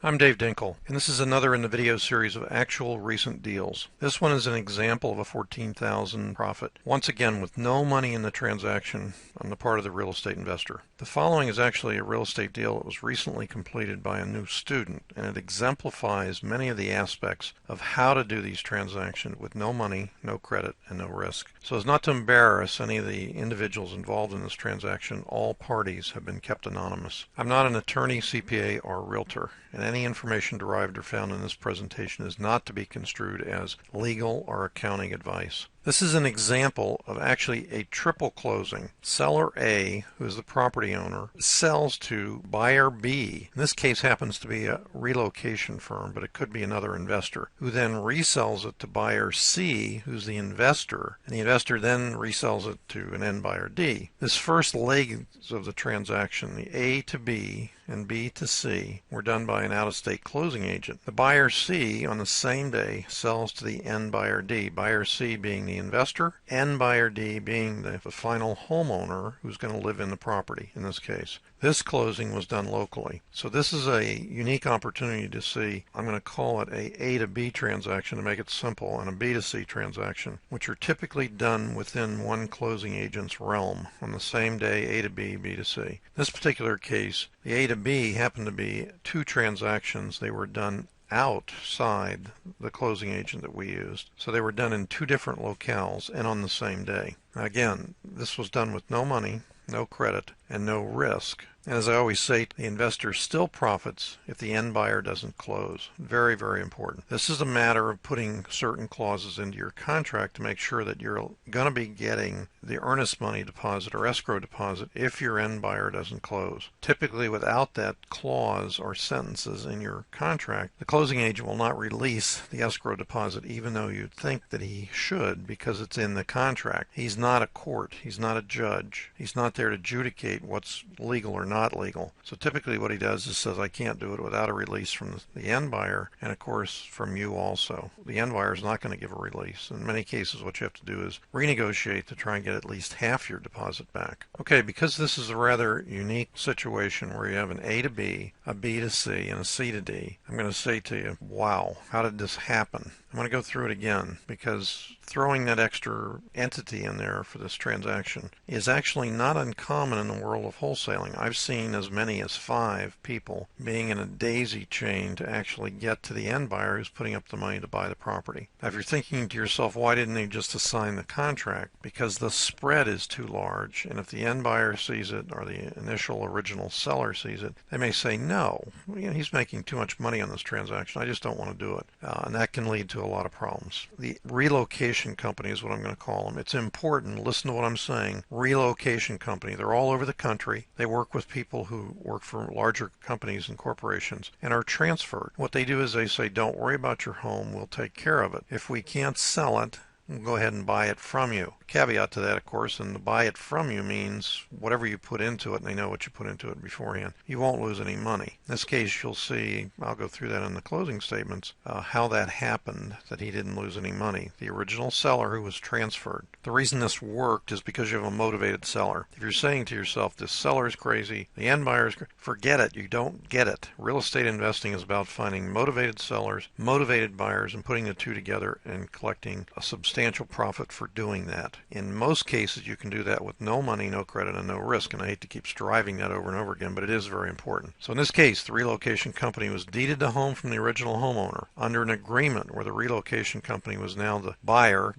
I'm Dave Dinkle, and this is another in the video series of actual recent deals. This one is an example of a $14,000 profit, once again with no money in the transaction on the part of the real estate investor. The following is actually a real estate deal that was recently completed by a new student, and it exemplifies many of the aspects of how to do these transactions with no money, no credit, and no risk. So as not to embarrass any of the individuals involved in this transaction, all parties have been kept anonymous. I'm not an attorney, CPA, or realtor, and any information derived or found in this presentation is not to be construed as legal or accounting advice. This is an example of actually a triple closing. Seller A, who is the property owner, sells to buyer B. In this case happens to be a relocation firm, but it could be another investor, who then resells it to buyer C, who's the investor, and the investor then resells it to an end buyer D. This first leg of the transaction, the A to B and B to C, were done by an out-of-state closing agent. The buyer C on the same day sells to the end buyer D, buyer C being the investor, end buyer D being the final homeowner who's going to live in the property in this case. This closing was done locally. So this is a unique opportunity to see, I'm going to call it a to B transaction to make it simple, and a B to C transaction, which are typically done within one closing agent's realm on the same day, A to B, B to C. This particular case, the A to B happened to be two transactions. They were done outside the closing agent that we used. So they were done in two different locales and on the same day. Now again, this was done with no money, no credit, and no risk. And as I always say, the investor still profits if the end buyer doesn't close. Very, very important. This is a matter of putting certain clauses into your contract to make sure that you're going to be getting the earnest money deposit or escrow deposit if your end buyer doesn't close. Typically, without that clause or sentences in your contract, the closing agent will not release the escrow deposit even though you'd think that he should because it's in the contract. He's not a court. He's not a judge. He's not there to adjudicate what's legal or not legal. So typically what he does is says, I can't do it without a release from the end buyer, and of course from you also. The end buyer is not going to give a release. In many cases what you have to do is renegotiate to try and get at least half your deposit back. Okay, because this is a rather unique situation where you have an A to B, a B to C, and a C to D, I'm going to say to you, wow, how did this happen? I'm going to go through it again because throwing that extra entity in there for this transaction is actually not uncommon in the world of wholesaling. I've seen as many as 5 people being in a daisy chain to actually get to the end buyer who's putting up the money to buy the property. Now, if you're thinking to yourself, why didn't they just assign the contract? Because the spread is too large, and if the end buyer sees it or the initial original seller sees it, they may say, no, he's making too much money on this transaction. I just don't want to do it. And that can lead to a lot of problems. The relocation company is what I'm going to call them. It's important. Listen to what I'm saying. Relocation company. They're all over the country. They work with people who work for larger companies and corporations and are transferred. What they do is they say, don't worry about your home. We'll take care of it. If we can't sell it, we'll go ahead and buy it from you. Caveat to that, of course, and to buy it from you means whatever you put into it, and they know what you put into it beforehand. You won't lose any money. In this case, you'll see, I'll go through that in the closing statements, how that happened, that he didn't lose any money. The original seller who was transferred. The reason this worked is because you have a motivated seller. If you're saying to yourself, this seller is crazy, the end buyer is crazy, forget it. You don't get it. Real estate investing is about finding motivated sellers, motivated buyers, and putting the two together and collecting a substantial profit for doing that. In most cases, you can do that with no money, no credit, and no risk. And I hate to keep striving that over and over again, but it is very important. So in this case, the relocation company was deeded the home from the original homeowner under an agreement where the relocation company was now the buyer,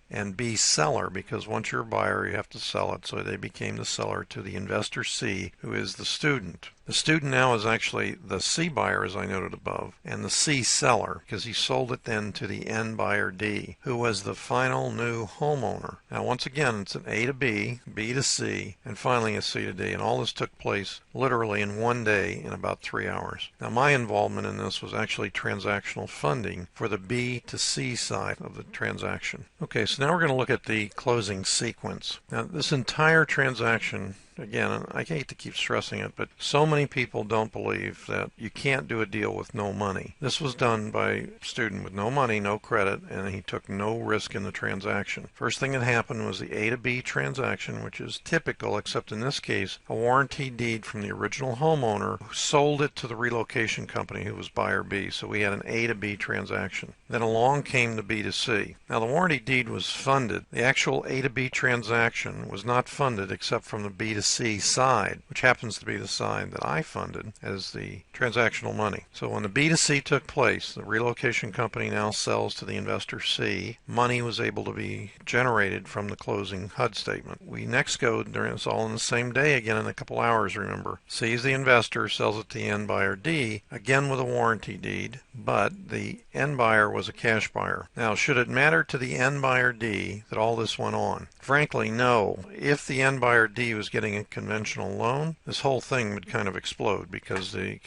and B seller, because once you're a buyer, you have to sell it. So they became the seller to the investor C, who is the student. The student now is actually the C buyer, as I noted above, and the C seller, because he sold it then to the end buyer D, who was the final new homeowner. Now, once again, it's an A to B, B to C, and finally a C to D, and all this took place literally in one day in about 3 hours. Now, my involvement in this was actually transactional funding for the B to C side of the transaction. Okay, so now we're going to look at the closing sequence. Now, this entire transaction again, I hate to keep stressing it, but so many people don't believe that you can't do a deal with no money. This was done by a student with no money, no credit, and he took no risk in the transaction. First thing that happened was the A to B transaction, which is typical, except in this case, a warranty deed from the original homeowner who sold it to the relocation company who was buyer B. So we had an A to B transaction. Then along came the B to C. Now the warranty deed was funded. The actual A to B transaction was not funded except from the B to C side, which happens to be the side that I funded as the transactional money. So when the B to C took place, the relocation company now sells to the investor C. Money was able to be generated from the closing HUD statement. We next go, during it's all in the same day again in a couple hours, remember. C is the investor, sells it to the end buyer D, again with a warranty deed, but the end buyer was a cash buyer. Now, should it matter to the end buyer D that all this went on? Frankly, no. If the end buyer D was getting a conventional loan, this whole thing would kind of explode because the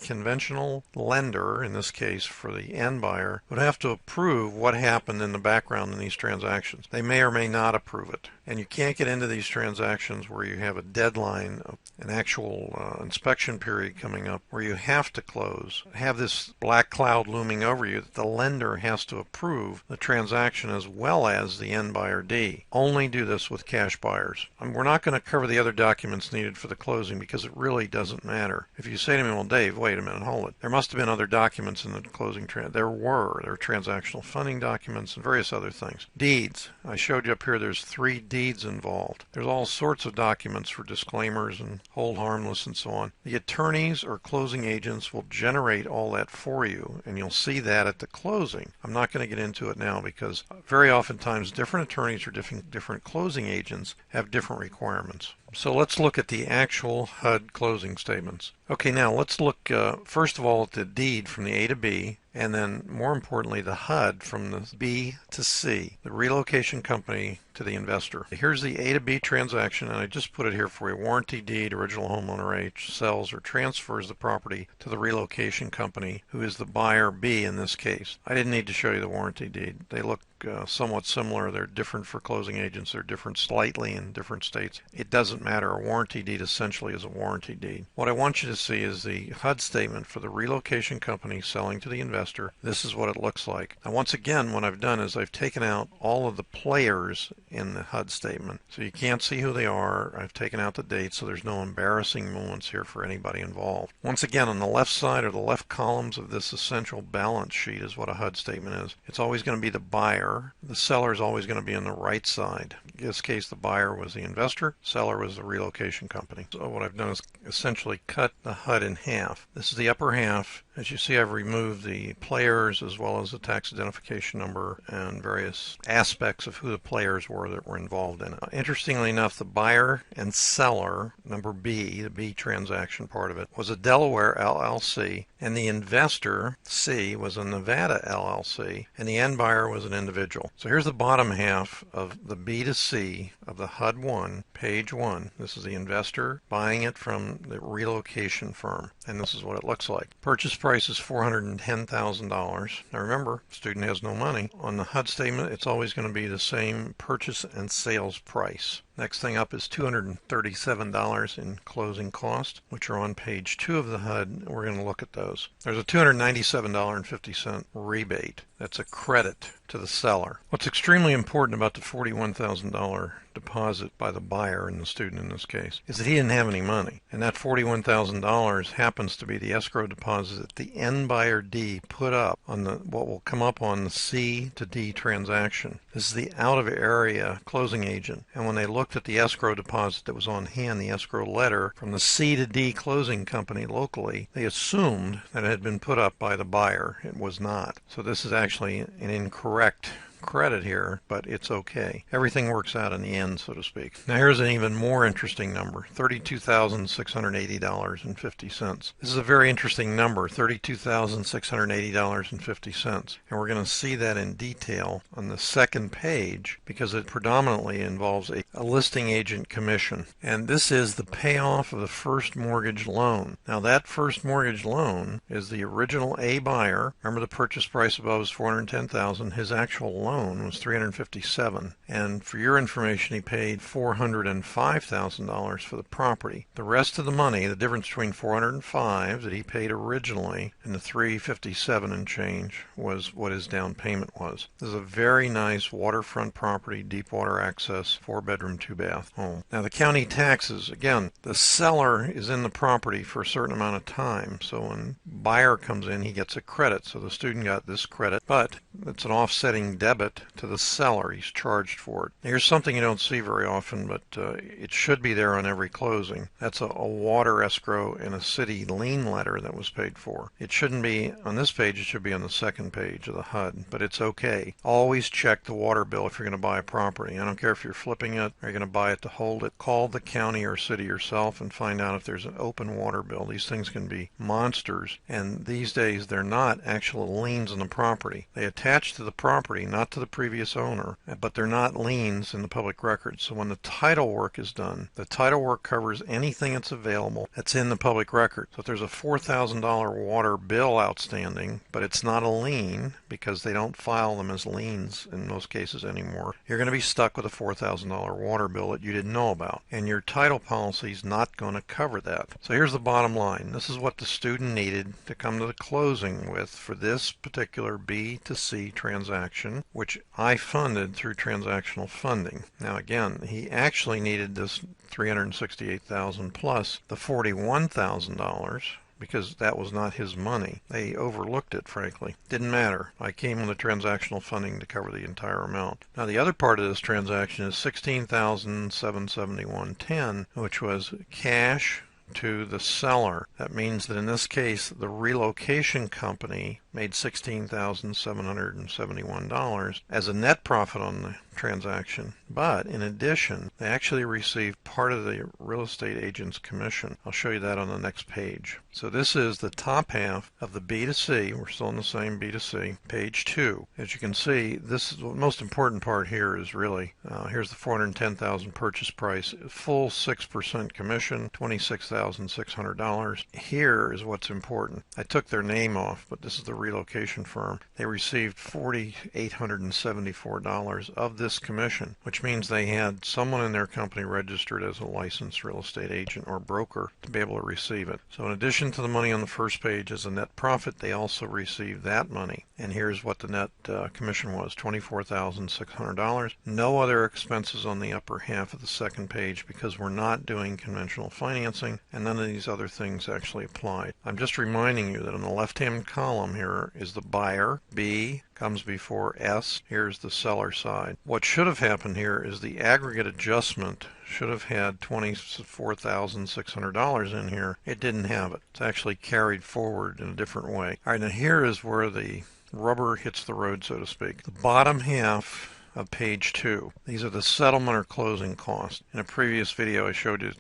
conventional lender, in this case for the end buyer, would have to approve what happened in the background in these transactions. They may or may not approve it. And you can't get into these transactions where you have a deadline, an actual inspection period coming up where you have to close, have this black cloud looming over you that the lender has to approve the transaction as well as the end buyer D. Only do this with cash buyers. We're not going to cover the other documents needed for the closing because it really doesn't matter. If you say to me, well, Dave, wait a minute, hold it. There must have been other documents in the closing. There were transactional funding documents and various other things. Deeds. I showed you up here there's 3 deeds involved. There's all sorts of documents for disclaimers and hold harmless and so on. The attorneys or closing agents will generate all that for you, and you'll see that at the closing. I'm not going to get into it now because very oftentimes different attorneys or different closing agents have different requirements. So let's look at the actual HUD closing statements. Okay, now let's look first of all at the deed from the A to B, and then more importantly the HUD from the B to C, the relocation company to the investor. Here's the A to B transaction, and I just put it here for you. Warranty deed, original homeowner H sells or transfers the property to the relocation company, who is the buyer B in this case. I didn't need to show you the warranty deed. They look somewhat similar. They're different for closing agents. They're different slightly in different states. It doesn't matter. A warranty deed essentially is a warranty deed. What I want you to see is the HUD statement for the relocation company selling to the investor. This is what it looks like. Now, once again, what I've done is I've taken out all of the players in the HUD statement. So you can't see who they are. I've taken out the dates so there's no embarrassing moments here for anybody involved. Once again, on the left side or the left columns of this essential balance sheet is what a HUD statement is. It's always going to be the buyer. The seller is always going to be on the right side. In this case, the buyer was the investor, seller was the relocation company. So what I've done is essentially cut the HUD in half. This is the upper half. As you see, I've removed the players as well as the tax identification number and various aspects of who the players were that were involved in it. Interestingly enough, the buyer and seller, number B, the B transaction part of it, was a Delaware LLC, and the investor, C, was a Nevada LLC, and the end buyer was an individual. So here's the bottom half of the B to C of the HUD 1, page 1. This is the investor buying it from the relocation firm, and this is what it looks like. Purchase price is $410,000. Now remember, student has no money. On the HUD statement, it's always going to be the same purchase and sales price. Next thing up is $237 in closing cost, which are on page 2 of the HUD. We're going to look at those. There's a $297.50 rebate. That's a credit to the seller. What's extremely important about the $41,000 deposit by the buyer and the student in this case is that he didn't have any money. And that $41,000 happens to be the escrow deposit that the end buyer D put up on the what will come up on the C to D transaction. This is the out of area closing agent. And when they looked at the escrow deposit that was on hand, the escrow letter from the C to D closing company locally, they assumed that it had been put up by the buyer. It was not. So this is actually an incorrect credit here, but it's okay. Everything works out in the end, so to speak. Now here's an even more interesting number, $32,680.50. This is a very interesting number, $32,680.50. And we're going to see that in detail on the second page because it predominantly involves a listing agent commission. And this is the payoff of the first mortgage loan. Now that first mortgage loan is the original A buyer. Remember the purchase price above is $410,000. His actual alone was $357,000, and for your information, he paid $405,000 for the property. The rest of the money, the difference between $405,000 that he paid originally and the $357,000 and change, was what his down payment was. This is a very nice waterfront property, deep water access, 4-bedroom, 2-bath home. Now the county taxes, again, the seller is in the property for a certain amount of time, so when buyer comes in, he gets a credit. So the student got this credit, but it's an offsetting debit to the seller. He's charged for it. Here's something you don't see very often, but it should be there on every closing. That's a water escrow and a city lien letter that was paid for. It shouldn't be on this page, it should be on the second page of the HUD, but it's okay. Always check the water bill if you're going to buy a property. I don't care if you're flipping it or you're going to buy it to hold it. Call the county or city yourself and find out if there's an open water bill. These things can be monsters, and these days they're not actual liens on the property. They attach to the property, not to the previous owner, but they're not liens in the public record. So when the title work is done, the title work covers anything that's available that's in the public record. So if there's a $4,000 water bill outstanding, but it's not a lien because they don't file them as liens in most cases anymore, you're going to be stuck with a $4,000 water bill that you didn't know about, and your title policy is not going to cover that. So here's the bottom line. This is what the student needed to come to the closing with for this particular B to C transaction, which I funded through transactional funding. Now again, he actually needed this $368,000 plus the $41,000 because that was not his money. They overlooked it, frankly. Didn't matter. I came with the transactional funding to cover the entire amount. Now the other part of this transaction is $16,771.10, which was cash to the seller. That means that in this case, the relocation company made $16,771 as a net profit on the transaction. But in addition, they actually received part of the real estate agent's commission. I'll show you that on the next page. So this is the top half of the B to C. We're still in the same B to C. Page 2. As you can see, this is the most important part here is really, here's the $410,000 purchase price, full 6% commission, $26,600. Here is what's important. I took their name off, but this is the relocation firm. They received $4,874 of this commission, which means they had someone in their company registered as a licensed real estate agent or broker to be able to receive it. So in addition to the money on the first page as a net profit, they also received that money. And here's what the net commission was, $24,600. No other expenses on the upper half of the second page because we're not doing conventional financing, and none of these other things actually applied. I'm just reminding you that on the left-hand column here is the buyer. B comes before S. Here's the seller side. What should have happened here is the aggregate adjustment should have had $24,600 in here. It didn't have it. It's actually carried forward in a different way. All right, now here is where the rubber hits the road, so to speak. The bottom half of page 2. These are the settlement or closing costs. In a previous video I showed you,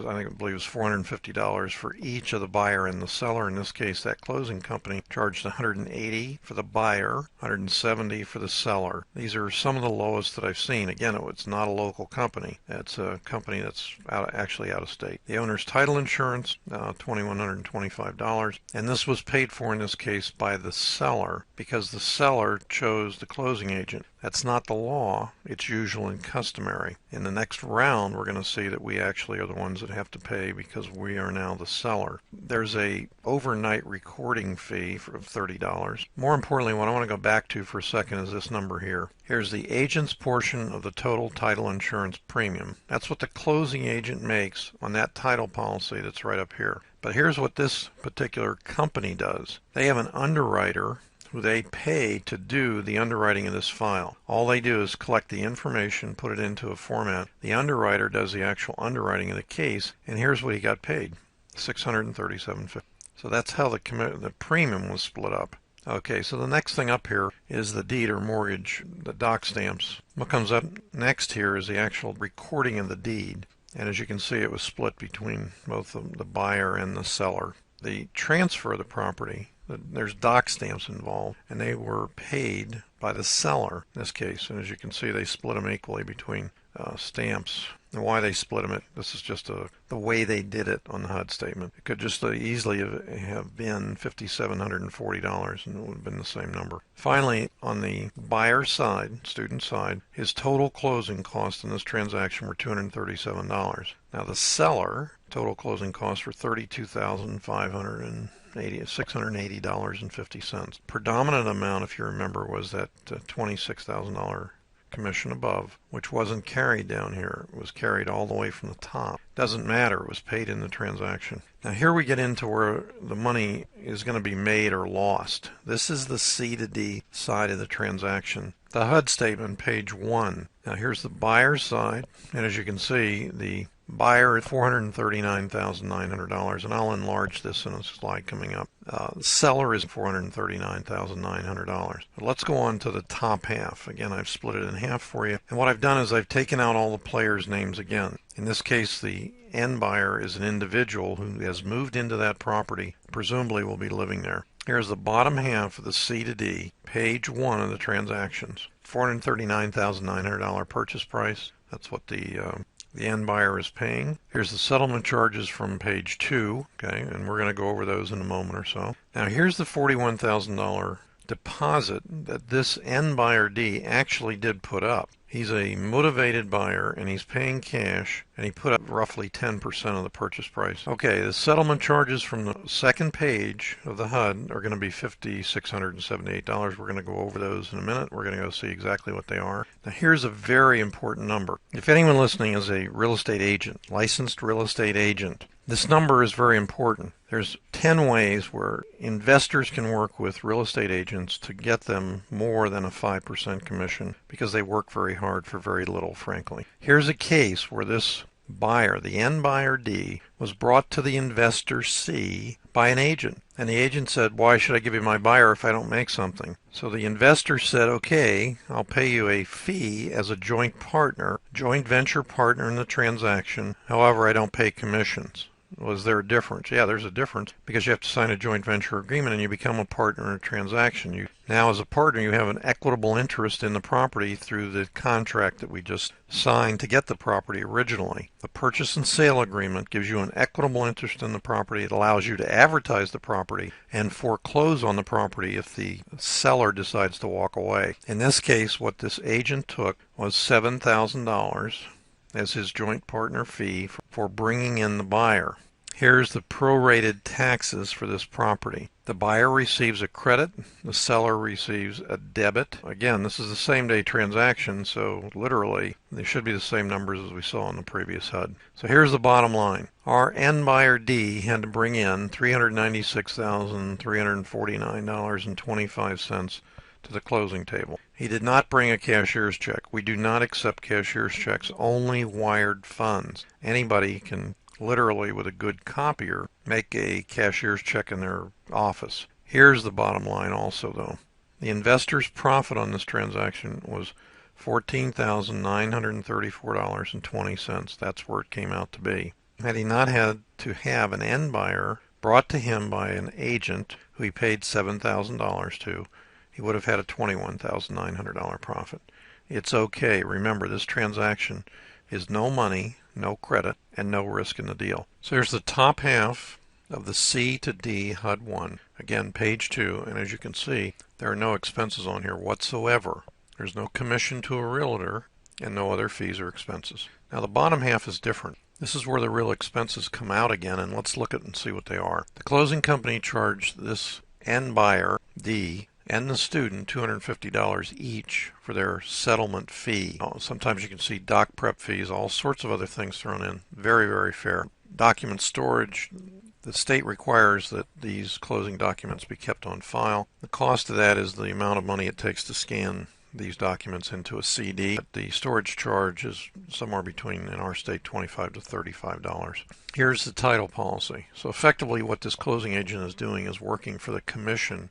I believe it was $450 for each of the buyer and the seller. In this case, that closing company charged $180 for the buyer, $170 for the seller. These are some of the lowest that I've seen. Again, it's not a local company. It's a company that's actually out of state. The owner's title insurance, $2,125. And this was paid for in this case by the seller because the seller chose the closing agent. That's not the law. It's usual and customary. In the next round, we're going to see that we actually are the ones that have to pay because we are now the seller. There's a overnight recording fee of $30. More importantly, what I want to go back to for a second is this number here. Here's the agent's portion of the total title insurance premium. That's what the closing agent makes on that title policy that's right up here. But here's what this particular company does. They have an underwriter who they pay to do the underwriting of this file. All they do is collect the information, put it into a format. The underwriter does the actual underwriting of the case, and here's what he got paid, $637.50. So that's how the premium was split up. Okay, so the next thing up here is the deed or mortgage, the doc stamps. What comes up next here is the actual recording of the deed. And as you can see, it was split between both the buyer and the seller. The transfer of the property, there's doc stamps involved, and they were paid by the seller in this case. And as you can see, they split them equally between stamps. And why they split them, this is just the way they did it on the HUD statement. It could just easily have been $5,740 and it would have been the same number. Finally, on the buyer side, student side, his total closing costs in this transaction were $237. Now the seller, total closing costs were $32,680.50. Predominant amount, if you remember, was that $26,000 commission above, which wasn't carried down here. It was carried all the way from the top. Doesn't matter. It was paid in the transaction. Now here we get into where the money is going to be made or lost. This is the C to D side of the transaction. The HUD statement, page 1. Now here's the buyer's side, and as you can see, the buyer at $439,900, and I'll enlarge this in a slide coming up. The seller is $439,900. Let's go on to the top half. Again, I've split it in half for you, and what I've done is I've taken out all the players' names again. In this case, the end buyer is an individual who has moved into that property, presumably will be living there. Here's the bottom half of the C to D, page 1 of the transactions. $439,900 purchase price. That's what the end buyer is paying. Here's the settlement charges from page 2, okay, and we're going to go over those in a moment or so. Now here's the $41,000 deposit that this end buyer D actually did put up. He's a motivated buyer and he's paying cash, and he put up roughly 10% of the purchase price. Okay, the settlement charges from the second page of the HUD are going to be $5,678. We're going to go over those in a minute. We're going to go see exactly what they are. Now here's a very important number. If anyone listening is a real estate agent, licensed real estate agent, this number is very important. There's 10 ways where investors can work with real estate agents to get them more than a 5% commission because they work very hard for very little, frankly. Here's a case where this buyer, the end buyer D, was brought to the investor C by an agent. And the agent said, why should I give you my buyer if I don't make something? So the investor said, okay, I'll pay you a fee as a joint partner, joint venture partner in the transaction. However, I don't pay commissions. Was there a difference? Yeah, there's a difference because you have to sign a joint venture agreement and you become a partner in a transaction. Now as a partner, you have an equitable interest in the property through the contract that we just signed to get the property originally. The purchase and sale agreement gives you an equitable interest in the property. It allows you to advertise the property and foreclose on the property if the seller decides to walk away. In this case, what this agent took was $7,000 as his joint partner fee for bringing in the buyer. Here's the prorated taxes for this property. The buyer receives a credit, the seller receives a debit. Again, this is the same day transaction, so literally they should be the same numbers as we saw in the previous HUD. So here's the bottom line. Our end buyer D had to bring in $396,349.25 to the closing table. He did not bring a cashier's check. We do not accept cashier's checks, only wired funds. Anybody can literally, with a good copier, make a cashier's check in their office. Here's the bottom line also, though. The investor's profit on this transaction was $14,934.20. That's where it came out to be. Had he not had to have an end buyer brought to him by an agent who he paid $7,000 to, he would have had a $21,900 profit. It's okay. Remember, this transaction is no money, no credit, and no risk in the deal. So here's the top half of the C to D HUD 1. Again, page 2, and as you can see, there are no expenses on here whatsoever. There's no commission to a realtor and no other fees or expenses. Now the bottom half is different. This is where the real expenses come out again, and let's look at and see what they are. The closing company charged this end buyer, D, and the student $250 each for their settlement fee. Sometimes you can see doc prep fees, all sorts of other things thrown in. Very, very fair. Document storage. The state requires that these closing documents be kept on file. The cost of that is the amount of money it takes to scan these documents into a CD. The storage charge is somewhere between, in our state, $25 to $35. Here's the title policy. So effectively what this closing agent is doing is working for the commission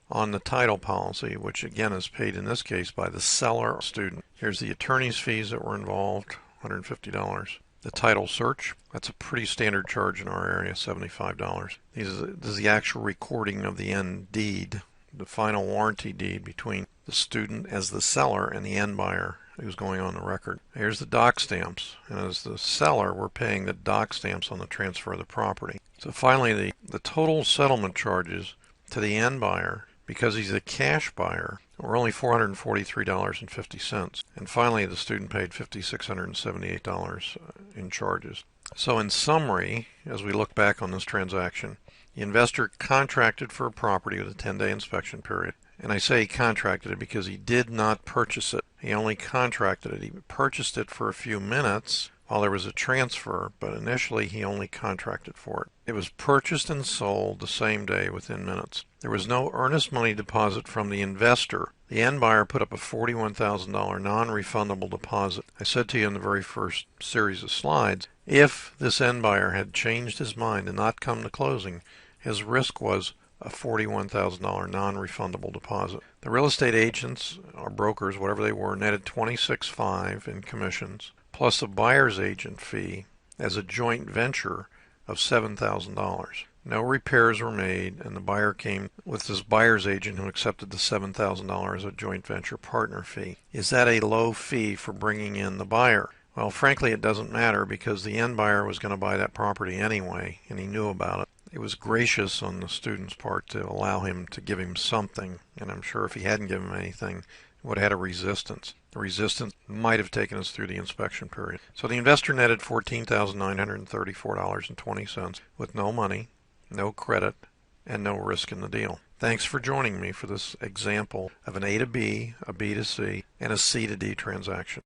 on the title policy, which again is paid in this case by the seller or student. Here's the attorney's fees that were involved, $150. The title search, that's a pretty standard charge in our area, $75. This is the actual recording of the end deed, the final warranty deed between the student as the seller and the end buyer who's going on the record. Here's the doc stamps, and as the seller, we're paying the doc stamps on the transfer of the property. So finally, the total settlement charges to the end buyer, because he's a cash buyer, were only $443.50. And finally, the student paid $5,678 in charges. So in summary, as we look back on this transaction, the investor contracted for a property with a 10-day inspection period. And I say he contracted it because he did not purchase it. He only contracted it. He purchased it for a few minutes while there was a transfer, but initially he only contracted for it. It was purchased and sold the same day within minutes. There was no earnest money deposit from the investor. The end buyer put up a $41,000 non-refundable deposit. I said to you in the very first series of slides, if this end buyer had changed his mind and not come to closing, his risk was a $41,000 non-refundable deposit. The real estate agents or brokers, whatever they were, netted $26,500 in commissions, plus a buyer's agent fee as a joint venture of $7,000. No repairs were made, and the buyer came with this buyer's agent who accepted the $7,000 as a joint venture partner fee. Is that a low fee for bringing in the buyer? Well, frankly, it doesn't matter because the end buyer was going to buy that property anyway, and he knew about it. It was gracious on the student's part to allow him to give him something, and I'm sure if he hadn't given him anything, he would have had a resistance. The resistance might have taken us through the inspection period. So the investor netted $14,934.20 with no money, no credit, and no risk in the deal. Thanks for joining me for this example of an A to B, a B to C, and a C to D transaction.